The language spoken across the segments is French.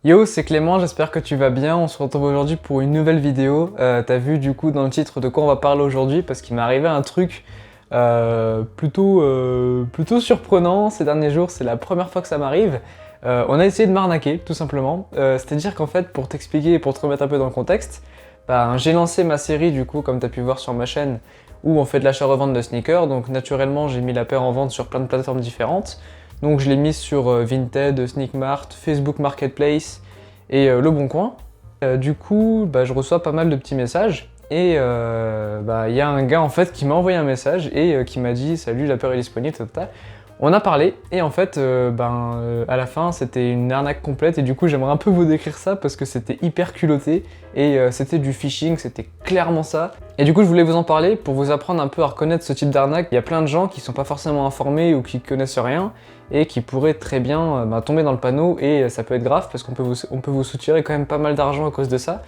Yo, c'est Clément, j'espère que tu vas bien. On se retrouve aujourd'hui pour une nouvelle vidéo. T'as vu du coup dans le titre de quoi on va parler aujourd'hui parce qu'il m'est arrivé un truc plutôt surprenant ces derniers jours. C'est la première fois que ça m'arrive. On a essayé de m'arnaquer tout simplement. C'est-à-dire qu'en fait, pour t'expliquer et pour te remettre un peu dans le contexte, j'ai lancé ma série du coup, comme t'as pu voir sur ma chaîne, où on fait de l'achat-revente de sneakers. Donc naturellement, j'ai mis la paire en vente sur plein de plateformes différentes. Donc je l'ai mise sur Vinted, Sneakmart, Facebook Marketplace et Le Bon Coin. Du coup, je reçois pas mal de petits messages et il y a un gars en fait qui m'a envoyé un message et qui m'a dit «Salut, la paire est disponible, tata». On a parlé et en fait, à la fin, c'était une arnaque complète et du coup, j'aimerais un peu vous décrire ça parce que c'était hyper culotté et c'était du phishing, c'était clairement ça. Et du coup, je voulais vous en parler pour vous apprendre un peu à reconnaître ce type d'arnaque. Il y a plein de gens qui sont pas forcément informés ou qui connaissent rien et qui pourraient très bien tomber dans le panneau et ça peut être grave parce qu'on peut vous soutirer quand même pas mal d'argent à cause de ça.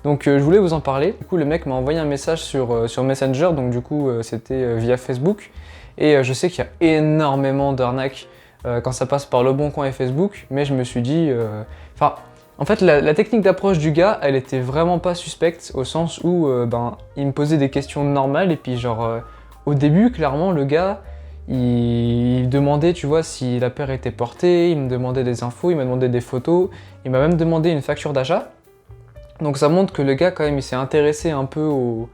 Donc je voulais vous en parler. Du coup, le mec m'a envoyé un message sur Messenger, donc du coup, c'était via Facebook. Et je sais qu'il y a énormément d'arnaques quand ça passe par Le Bon Coin et Facebook, mais je me suis dit... en fait, la technique d'approche du gars, elle était vraiment pas suspecte, au sens où il me posait des questions normales, et puis au début, clairement, le gars, il demandait, tu vois, si la paire était portée, il me demandait des infos, il m'a demandé des photos, il m'a même demandé une facture d'achat. Donc ça montre que le gars, quand même, il s'est intéressé un peu au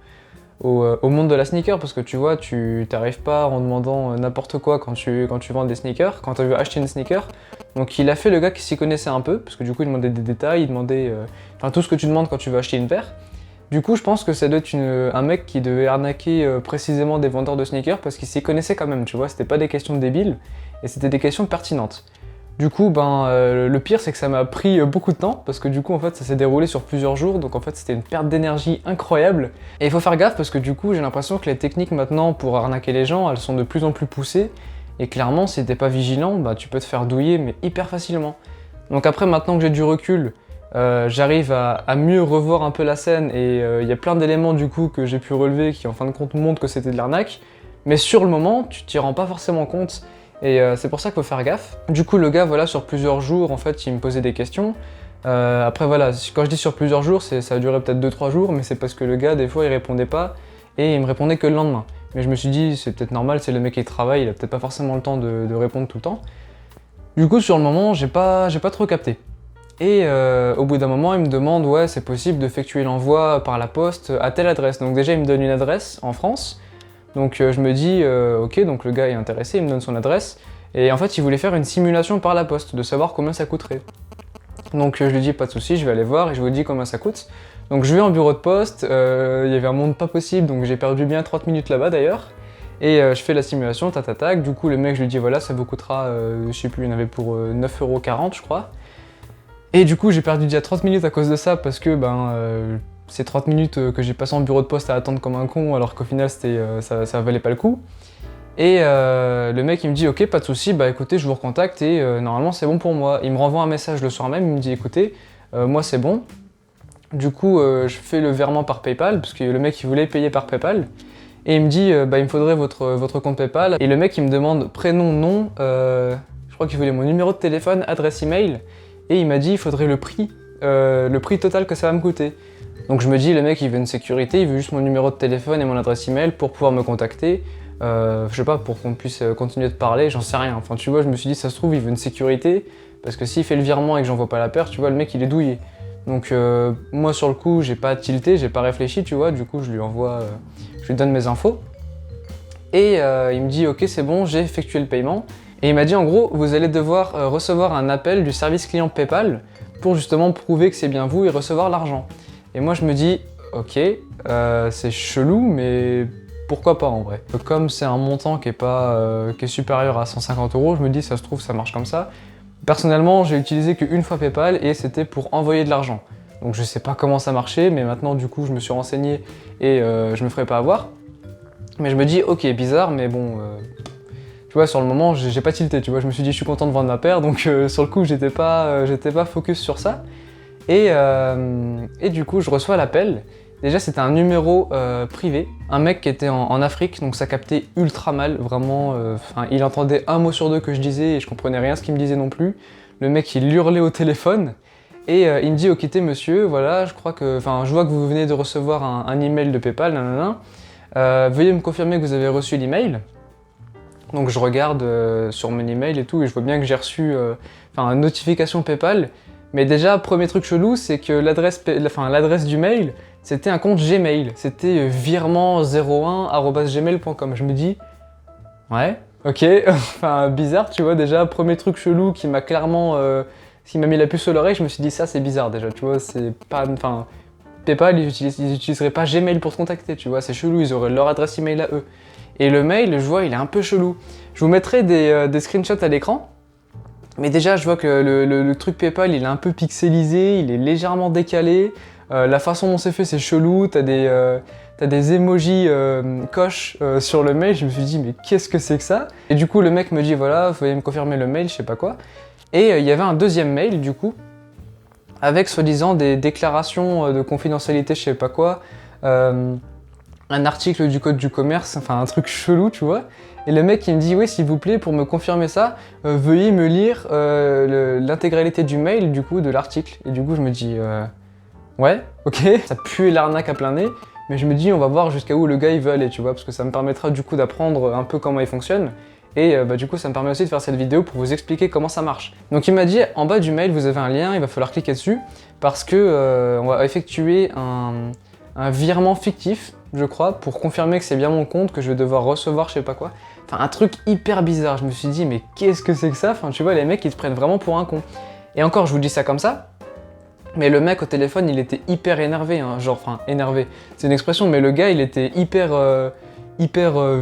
monde de la sneaker, parce que tu vois, tu t'arrives pas en demandant n'importe quoi quand tu vends des sneakers, quand tu veux acheter une sneaker. Donc il a fait le gars qui s'y connaissait un peu, parce que du coup il demandait des détails, il demandait tout ce que tu demandes quand tu veux acheter une paire. Du coup je pense que ça doit être un mec qui devait arnaquer précisément des vendeurs de sneakers, parce qu'il s'y connaissait quand même, tu vois, c'était pas des questions débiles, et c'était des questions pertinentes. Du coup, le pire, c'est que ça m'a pris beaucoup de temps, parce que du coup, en fait, ça s'est déroulé sur plusieurs jours, donc en fait, c'était une perte d'énergie incroyable. Et il faut faire gaffe, parce que du coup, j'ai l'impression que les techniques maintenant pour arnaquer les gens, elles sont de plus en plus poussées, et clairement, si t'es pas vigilant, tu peux te faire douiller, mais hyper facilement. Donc après, maintenant que j'ai du recul, j'arrive à mieux revoir un peu la scène, et il y a plein d'éléments du coup que j'ai pu relever qui en fin de compte montrent que c'était de l'arnaque, mais sur le moment, tu t'y rends pas forcément compte. Et c'est pour ça qu'il faut faire gaffe. Du coup, le gars, voilà, sur plusieurs jours, en fait, il me posait des questions. Après, voilà, quand je dis sur plusieurs jours, ça a duré peut-être 2-3 jours, mais c'est parce que le gars, des fois, il répondait pas et il me répondait que le lendemain. Mais je me suis dit, c'est peut-être normal, c'est le mec qui travaille, il a peut-être pas forcément le temps de répondre tout le temps. Du coup, sur le moment, j'ai pas trop capté. Et au bout d'un moment, il me demande, ouais, c'est possible d'effectuer l'envoi par la poste à telle adresse. Donc déjà, il me donne une adresse en France. Donc je me dis, ok, donc le gars est intéressé, il me donne son adresse, et en fait il voulait faire une simulation par la poste, de savoir combien ça coûterait. Donc je lui dis pas de soucis, je vais aller voir et je vous dis combien ça coûte. Donc je vais en bureau de poste, il y avait un monde pas possible, donc j'ai perdu bien 30 minutes là-bas d'ailleurs, et je fais la simulation, tac, du coup le mec je lui dis voilà ça vous coûtera, je sais plus, il y en avait pour 9,40€ je crois. Et du coup j'ai perdu déjà 30 minutes à cause de ça, parce que c'est 30 minutes que j'ai passé en bureau de poste à attendre comme un con, alors qu'au final ça valait pas le coup. Et le mec il me dit ok, pas de souci, écoutez, je vous recontacte et normalement c'est bon pour moi. Il me renvoie un message le soir même, il me dit écoutez, moi c'est bon. Du coup je fais le virement par PayPal, parce que le mec il voulait payer par PayPal. Et il me dit il me faudrait votre compte PayPal. Et le mec il me demande prénom, nom, je crois qu'il voulait mon numéro de téléphone, adresse email. Et il m'a dit il faudrait le prix total que ça va me coûter. Donc je me dis, le mec il veut une sécurité, il veut juste mon numéro de téléphone et mon adresse email pour pouvoir me contacter. Je sais pas, pour qu'on puisse continuer de parler, j'en sais rien. Enfin tu vois, je me suis dit, ça se trouve, il veut une sécurité, parce que s'il fait le virement et que j'envoie pas la paire, tu vois, le mec il est douillé. Donc moi sur le coup, j'ai pas tilté, j'ai pas réfléchi, tu vois, du coup je lui donne mes infos. Et il me dit, ok c'est bon, j'ai effectué le paiement. Et il m'a dit en gros, vous allez devoir recevoir un appel du service client PayPal pour justement prouver que c'est bien vous et recevoir l'argent. Et moi je me dis, ok, c'est chelou, mais pourquoi pas en vrai. Comme c'est un montant qui est supérieur à 150€, je me dis ça se trouve ça marche comme ça. Personnellement, j'ai utilisé qu'une fois PayPal et c'était pour envoyer de l'argent. Donc je sais pas comment ça marchait, mais maintenant du coup je me suis renseigné et je me ferai pas avoir. Mais je me dis, ok, bizarre, mais bon, tu vois, sur le moment j'ai pas tilté, tu vois, je me suis dit je suis content de vendre ma paire, donc sur le coup j'étais pas focus sur ça. Et du coup, je reçois l'appel. Déjà, c'était un numéro privé, un mec qui était en Afrique, donc ça captait ultra mal, vraiment. Il entendait un mot sur deux que je disais et je comprenais rien ce qu'il me disait non plus. Le mec, il hurlait au téléphone. Et il me dit, ok monsieur, voilà, je vois que vous venez de recevoir un email de PayPal, nanana. Veuillez me confirmer que vous avez reçu l'email. Donc je regarde sur mon email et tout, et je vois bien que j'ai reçu une notification PayPal. Mais déjà, premier truc chelou, c'est que l'adresse du mail, c'était un compte Gmail. C'était virement01@gmail.com. Je me dis, ouais, ok, bizarre, tu vois, déjà, premier truc chelou qui m'a clairement... qui m'a mis la puce à l'oreille, je me suis dit, ça c'est bizarre déjà, tu vois, c'est pas... PayPal, ils utiliseraient pas Gmail pour te contacter, tu vois, c'est chelou, ils auraient leur adresse email à eux. Et le mail, je vois, il est un peu chelou. Je vous mettrai des screenshots à l'écran. Mais déjà, je vois que le truc PayPal, il est un peu pixelisé, il est légèrement décalé. La façon dont c'est fait, c'est chelou. T'as des emojis coches sur le mail. Je me suis dit, mais qu'est-ce que c'est que ça? Et du coup, le mec me dit, voilà, veuillez me confirmer le mail, je sais pas quoi. Et il y avait un deuxième mail, du coup, avec soi-disant des déclarations de confidentialité, je sais pas quoi. Un article du code du commerce, un truc chelou, tu vois. Et le mec il me dit, oui s'il vous plaît, pour me confirmer ça, veuillez me lire l'intégralité du mail, du coup, de l'article. Et du coup je me dis, ouais, ok, ça pue l'arnaque à plein nez, mais je me dis, on va voir jusqu'à où le gars il veut aller, tu vois, parce que ça me permettra du coup d'apprendre un peu comment il fonctionne. Et du coup ça me permet aussi de faire cette vidéo pour vous expliquer comment ça marche. Donc il m'a dit, en bas du mail vous avez un lien, il va falloir cliquer dessus, parce que on va effectuer un virement fictif, je crois, pour confirmer que c'est bien mon compte, que je vais devoir recevoir je sais pas quoi. Un truc hyper bizarre. Je me suis dit, mais qu'est-ce que c'est que ça? Tu vois, les mecs, ils te prennent vraiment pour un con. Et encore, je vous dis ça comme ça, mais le mec au téléphone, il était hyper énervé, hein, énervé. C'est une expression, mais le gars, il était hyper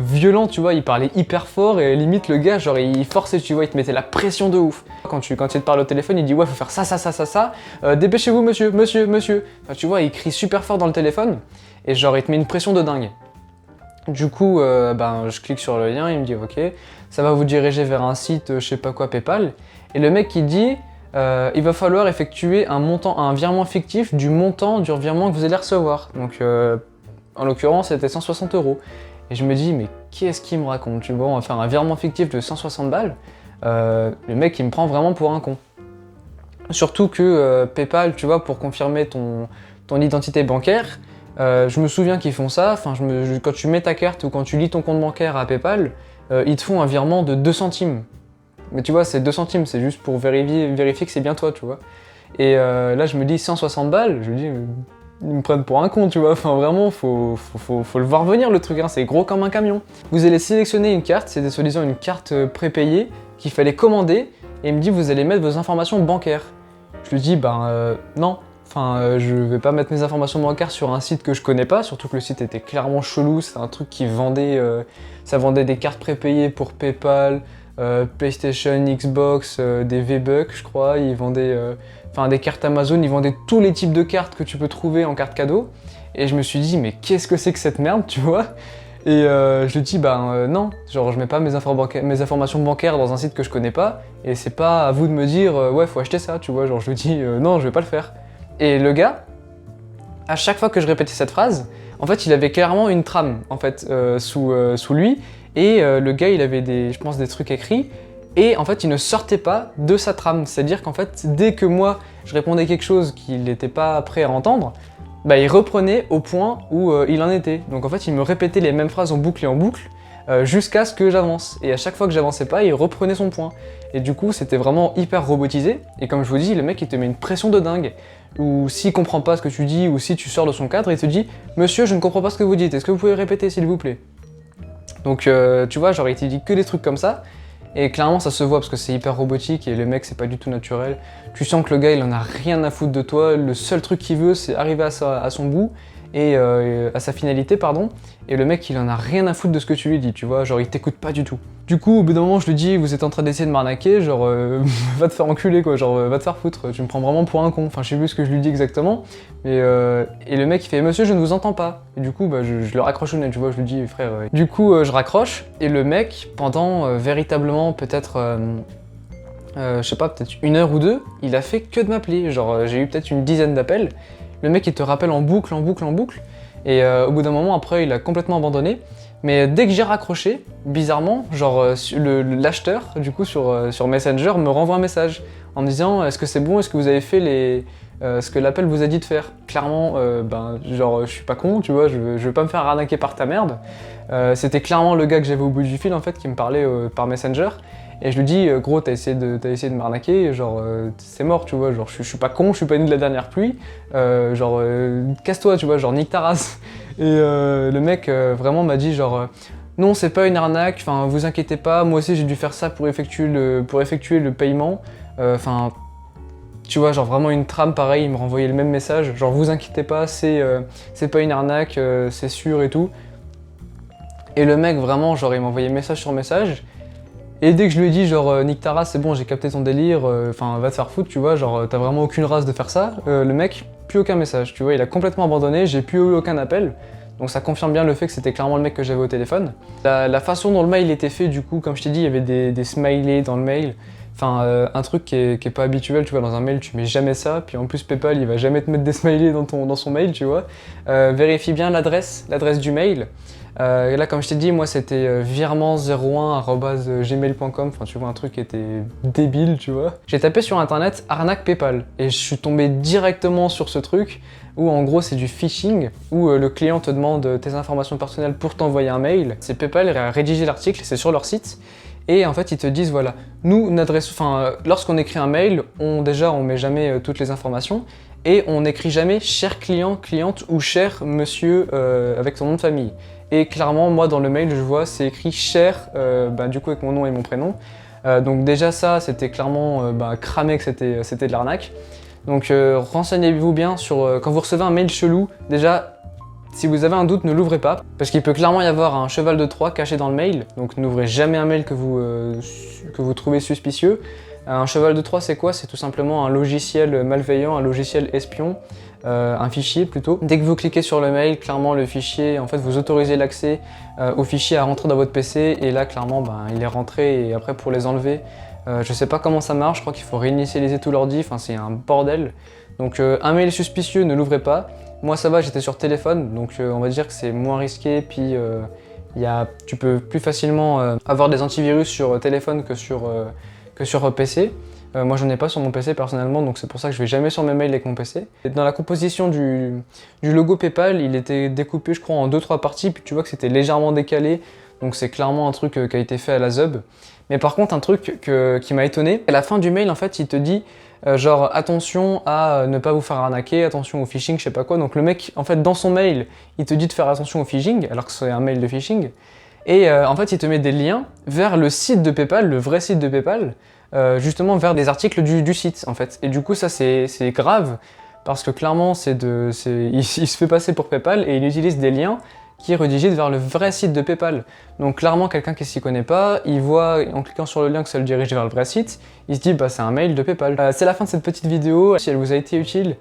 violent, tu vois, il parlait hyper fort, et limite, le gars, genre, il forçait, tu vois, il te mettait la pression de ouf. Quand il te parle au téléphone, il dit, ouais, faut faire ça, dépêchez-vous, monsieur. Tu vois, il crie super fort dans le téléphone, et genre, il te met une pression de dingue. Du coup, je clique sur le lien, il me dit ok, ça va vous diriger vers un site, je sais pas quoi, PayPal. Et le mec il dit, il va falloir effectuer un virement fictif du montant du virement que vous allez recevoir. Donc, en l'occurrence, c'était 160 €. Et je me dis, mais qu'est-ce qu'il me raconte? Tu vois, on va faire un virement fictif de 160 balles. Le mec, il me prend vraiment pour un con. Surtout que PayPal, tu vois, pour confirmer ton identité bancaire, je me souviens qu'ils font ça, quand tu mets ta carte ou quand tu lis ton compte bancaire à PayPal, ils te font un virement de 2 centimes. Mais tu vois, c'est 2 centimes, c'est juste pour vérifier que c'est bien toi, tu vois. Et là, je me dis 160 balles, je me dis, ils me prennent pour un con, tu vois. Vraiment, faut le voir venir le truc, hein. C'est gros comme un camion. Vous allez sélectionner une carte, c'était soi-disant une carte prépayée qu'il fallait commander, et il me dit, vous allez mettre vos informations bancaires. Je lui dis, non. Je vais pas mettre mes informations bancaires sur un site que je connais pas, surtout que le site était clairement chelou, c'est un truc qui vendait, ça vendait des cartes prépayées pour PayPal, PlayStation, Xbox, des V-Bucks je crois, ils vendaient des cartes Amazon, ils vendaient tous les types de cartes que tu peux trouver en carte cadeau, et je me suis dit mais qu'est-ce que c'est que cette merde, tu vois? Et je lui dis non, genre je mets pas mes informations bancaires dans un site que je connais pas, et c'est pas à vous de me dire ouais faut acheter ça, tu vois, genre je lui dis non je vais pas le faire. Et le gars, à chaque fois que je répétais cette phrase, en fait, il avait clairement une trame en fait, sous lui. Et le gars, il avait je pense, des trucs écrits. Et en fait, il ne sortait pas de sa trame. C'est-à-dire qu'en fait, dès que moi, je répondais quelque chose qu'il n'était pas prêt à entendre, il reprenait au point où il en était. Donc en fait, il me répétait les mêmes phrases en boucle et en boucle, jusqu'à ce que j'avance. Et à chaque fois que j'avançais pas, il reprenait son point. Et du coup, c'était vraiment hyper robotisé. Et comme je vous dis, le mec, il te met une pression de dingue. Ou s'il comprend pas ce que tu dis, ou si tu sors de son cadre, il te dit « Monsieur, je ne comprends pas ce que vous dites, est-ce que vous pouvez répéter s'il vous plaît ?» Donc tu vois, genre il te dit que des trucs comme ça, et clairement ça se voit parce que c'est hyper robotique et le mec c'est pas du tout naturel. Tu sens que le gars il en a rien à foutre de toi, le seul truc qu'il veut c'est arriver à son bout, et à sa finalité, pardon, et le mec il en a rien à foutre de ce que tu lui dis, tu vois, genre il t'écoute pas du tout. Du coup, au bout d'un moment, je lui dis, vous êtes en train d'essayer de m'arnaquer, genre, va te faire enculer, quoi, genre, va te faire foutre, tu me prends vraiment pour un con. Je sais plus ce que je lui dis exactement, mais et le mec, il fait, monsieur, je ne vous entends pas. Et du coup, je le raccroche au nez, tu vois, je lui dis, frère. Du coup, je raccroche, et le mec, pendant véritablement, peut-être, je sais pas, peut-être 1 heure ou 2, il a fait que de m'appeler. Genre, j'ai eu peut-être une dizaine d'appels. Le mec, il te rappelle en boucle, Et au bout d'un moment, après, il a complètement abandonné. Mais dès que j'ai raccroché, bizarrement, genre l'acheteur, du coup, sur Messenger, me renvoie un message en me disant est-ce que c'est bon, est-ce que vous avez fait ce que l'appel vous a dit de faire. Clairement, je suis pas con, tu vois, je veux pas me faire arnaquer par ta merde. C'était clairement le gars que j'avais au bout du fil, en fait, qui me parlait par Messenger. Et je lui dis, gros, t'as essayé de m'arnaquer, genre, c'est mort, tu vois, genre, je suis pas con, je suis pas né de la dernière pluie, casse-toi, tu vois, genre, nique ta race. Et le mec, vraiment, m'a dit, genre, non, c'est pas une arnaque, enfin, vous inquiétez pas, moi aussi j'ai dû faire ça pour effectuer le paiement, enfin, tu vois, genre, vraiment une trame, pareil, il me renvoyait le même message, genre, vous inquiétez pas, c'est pas une arnaque, c'est sûr et tout. Et le mec, vraiment, genre, il m'envoyait message sur message. Et dès que je lui ai dit genre nique ta race, c'est bon, j'ai capté ton délire, enfin va te faire foutre, tu vois, genre t'as vraiment aucune race de faire ça, le mec, plus aucun message, tu vois, il a complètement abandonné, j'ai plus eu aucun appel, donc ça confirme bien le fait que c'était clairement le mec que j'avais au téléphone. La façon dont le mail était fait, du coup, comme je t'ai dit, il y avait des smileys dans le mail, enfin un truc qui est pas habituel, tu vois, dans un mail tu mets jamais ça, puis en plus PayPal il va jamais te mettre des smileys dans son mail, tu vois. Vérifie bien l'adresse du mail. Là, comme je t'ai dit, moi c'était virement01@gmail.com, enfin tu vois, un truc qui était débile, tu vois. J'ai tapé sur internet arnaque PayPal et je suis tombé directement sur ce truc où en gros c'est du phishing, où le client te demande tes informations personnelles pour t'envoyer un mail. C'est PayPal qui a rédigé l'article, c'est sur leur site. Et en fait, ils te disent, voilà, nous, lorsqu'on écrit un mail, on met jamais toutes les informations et on n'écrit jamais cher client, cliente ou cher monsieur avec son nom de famille. Et clairement, moi, dans le mail, je vois, c'est écrit cher, du coup, avec mon nom et mon prénom. Donc déjà, ça, c'était clairement cramé que c'était de l'arnaque. Donc renseignez-vous bien sur, quand vous recevez un mail chelou, déjà, si vous avez un doute, ne l'ouvrez pas, parce qu'il peut clairement y avoir un cheval de Troie caché dans le mail, donc n'ouvrez jamais un mail que vous trouvez suspicieux. Un cheval de Troie, c'est quoi? C'est tout simplement un logiciel malveillant, un logiciel espion, un fichier plutôt. Dès que vous cliquez sur le mail, clairement le fichier, en fait vous autorisez l'accès au fichier à rentrer dans votre PC, et là clairement il est rentré, et après pour les enlever, je sais pas comment ça marche, je crois qu'il faut réinitialiser tout l'ordi, enfin c'est un bordel. Donc un mail suspicieux, ne l'ouvrez pas. Moi ça va, j'étais sur téléphone, donc on va dire que c'est moins risqué, puis tu peux plus facilement avoir des antivirus sur téléphone que sur PC. Moi j'en ai pas sur mon PC personnellement, donc c'est pour ça que je vais jamais sur mes mails avec mon PC. Et dans la composition du logo PayPal, il était découpé je crois en 2-3 parties, puis tu vois que c'était légèrement décalé, donc c'est clairement un truc qui a été fait à la ZUB. Mais par contre un truc qui m'a étonné, à la fin du mail en fait il te dit genre attention à ne pas vous faire arnaquer, attention au phishing, je sais pas quoi. Donc le mec en fait dans son mail il te dit de faire attention au phishing alors que c'est un mail de phishing. Et en fait il te met des liens vers le site de PayPal, le vrai site de PayPal, justement vers des articles du site en fait. Et du coup ça c'est grave parce que clairement il se fait passer pour PayPal et il utilise des liens qui redirigent vers le vrai site de PayPal. Donc clairement quelqu'un qui s'y connaît pas, il voit en cliquant sur le lien que ça le dirige vers le vrai site, il se dit c'est un mail de PayPal. C'est la fin de cette petite vidéo, si elle vous a été utile,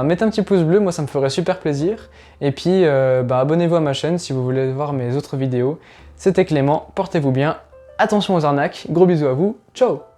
mettez un petit pouce bleu, moi ça me ferait super plaisir. Et puis abonnez-vous à ma chaîne si vous voulez voir mes autres vidéos. C'était Clément, portez-vous bien, attention aux arnaques, gros bisous à vous, ciao!